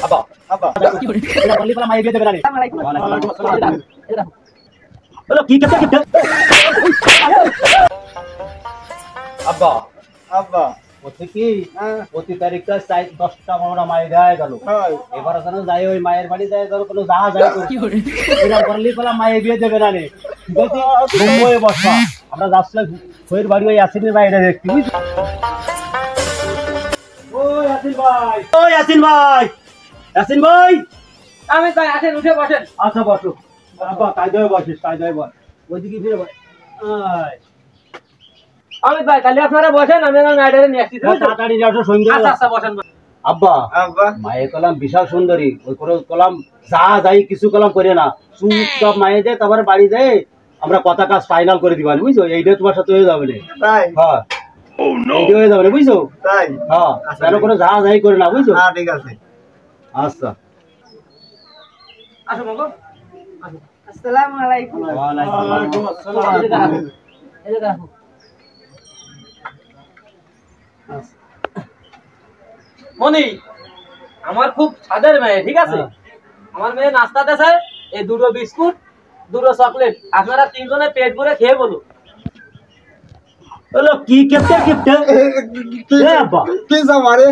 আব্বা আব্বা এটা বললি বলা মাইয়ে বিয়ে দেবে না রে। হলো কি করতে আব্বা আব্বা ওতে কি প্রতি তারিখটা 10টা 15টা মাইয়ে দেয় গেল। এবার যেন যাই ওই মায়ের বাড়ি যায় ধরো কোনো যাওয়া যায় এটা বললি বলা মাইয়ে বিয়ে দেবে না রে। বসে বসা আমরা যাচ্ছিলাম ওই বাড়ি ওই ইয়াসিনের বাইরে দেখতে বুঝলি। ওই ইয়াসিন ভাই, ওই ইয়াসিন ভাই, ইয়াসিন ভাই আমি তাই আসেন উঠে বসেন। আচ্ছা বসো আব্বা কায়দায় বসিস কায়দায় বস ওইদিকে ফিরে বস। অমিত ভাই তাহলে আপনারা বসেন আমি গাড়িটা নিয়ে আসছি। তাড়াতাড়ি যাও সন্ধ্যা। আচ্ছা আচ্ছা বসেন। আব্বা আব্বা মায়ের কলাম বিশাল সুন্দরী ওই করে কলাম যা যাই কিছু কলাম করে না চুপচাপ মায়ে যায় তারপরে বাড়ি যায় আমরা কথা কাজ ফাইনাল করে দিবানি বুঝছো। এইটা তোমার সাথে হয়ে যাবে তাই হ্যাঁ এইটা হয়ে যাবে বুঝছো তাই হ্যাঁ কেন করে যা যাই করে না বুঝছো। হ্যাঁ ঠিক আছে আচ্ছা আসো মঙ্গল আসো। আসসালামু আলাইকুম। ওয়া আলাইকুম আসসালাম। এই দেখো মনি আমার খুব সাদের মেয়ে ঠিক আছে। আমার মেয়ে নাস্তা দেছে এই দুটো বিস্কুট দুটো চকলেট আপনারা তিনজনে পেট ভরে খেয়ে বলো। হলো কি কেপটা কেপটা এ আব্বা কি জামারে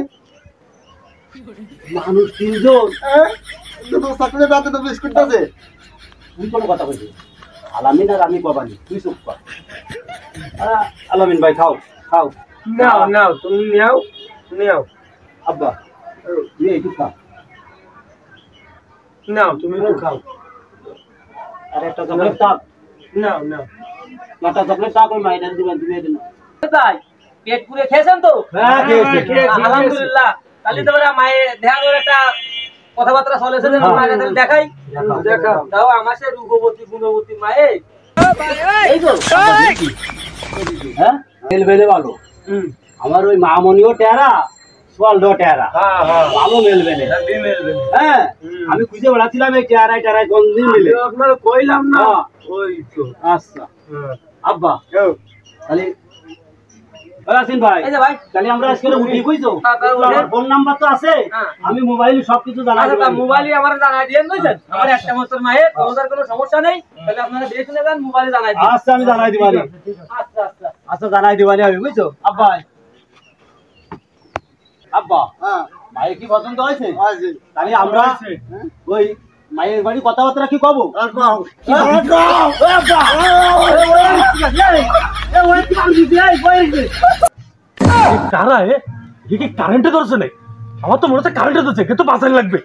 মানুষ তিনজন দুটো চকলেট আছে তো বিস্কুট আছে। তুই কোনো কথা বলছিস আলামিন আর আমি কবানি তুই চুপ কর। আলামিন ভাই খাও খাও নাও নাও তুমি নাও নাও আব্বা তুই একটু খা নাও তুমি একটু খাও। আর একটা চকলেট টাক নাও নাও একটা চকলেট টাক ওই মাইনাস দিবেন তুমি এটা নাও। তাই পেট পুরে খেয়েছেন তো? হ্যাঁ খেয়েছি আলহামদুলিল্লাহ। তাহলে তো মায়ের দেখা করে একটা কথাবার্তা চলেছে যে মায়ের কাছে দেখাই দেখাও দাও আমার সে রূপবতী গুণবতী মায়ে এই তো হ্যাঁ মেল বেলে ভালো আমার ওই মামনিও টেরা সোয়ালডো টেরা হ্যাঁ হ্যাঁ ভালো মেল বেলে হ্যাঁ আমি খুঁজে বেড়াচ্ছিলাম এই টেরাই টেরাই কোনদিন মিলে আপনার কইলাম না ওই তো আচ্ছা আব্বা তাহলে আসিন ভাই এই যে ভাই তাহলে আমরা আজকে উঠি বুঝছো। আমার ফোন নাম্বার তো আছে আমি মোবাইলে সবকিছু জানাই দেব। মোবাইলে আমার জানাই দিয়েন বুঝছেন আমার একটা মাত্র মায়ের তোমাদের কোনো সমস্যা নেই তাহলে আপনারা দেখে শুনে যান মোবাইলে জানাই দিন। আচ্ছা আমি জানাই দিবানি। আচ্ছা আচ্ছা আচ্ছা জানাই দিবানি আমি বুঝছো। আব্বা আব্বা হ্যাঁ মায়ের কি পছন্দ হয়েছে আছে তাহলে আমরা ওই মায়ের বাড়ি কথাবার্তা কি কব আর পাও কারা এ কারেন্টে ধরছে নাই আমার তো মনে হচ্ছে কারেন্টে ধরছে কিন্তু বাঁচানি লাগবে।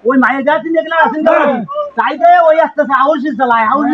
ওই মায়ের যাচ্ছি দেখলে আসেন তাই ওই আসতেছে হাউস চালায় হাউস